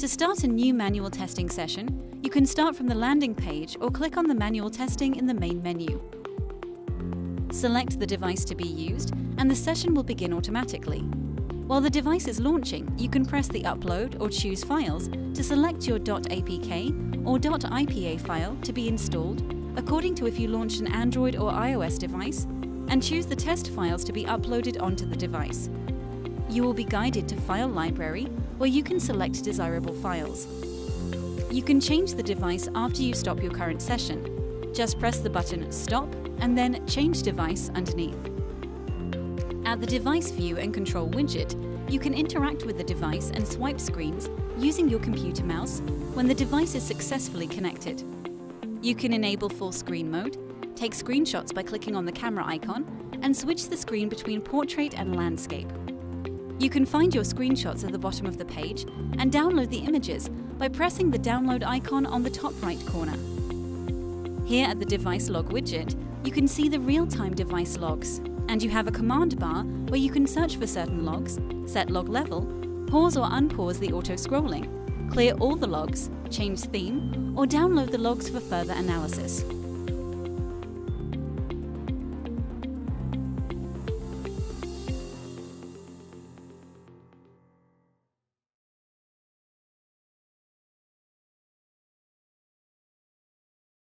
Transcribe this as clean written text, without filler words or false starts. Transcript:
To start a new manual testing session, you can start from the landing page or click on the manual testing in the main menu. Select the device to be used, and the session will begin automatically. While the device is launching, you can press the Upload or Choose Files to select your .apk or .ipa file to be installed, according to if you launched an Android or iOS device, and choose the test files to be uploaded onto the device. You will be guided to File Library, where you can select desirable files. You can change the device after you stop your current session. Just press the button Stop and then Change Device underneath. At the Device View and Control widget, you can interact with the device and swipe screens using your computer mouse when the device is successfully connected. You can enable full screen mode, take screenshots by clicking on the camera icon, and switch the screen between portrait and landscape. You can find your screenshots at the bottom of the page and download the images by pressing the download icon on the top right corner. Here at the Device Log widget, you can see the real-time device logs, and you have a command bar where you can search for certain logs, set log level, pause or unpause the auto-scrolling, clear all the logs, change theme, or download the logs for further analysis.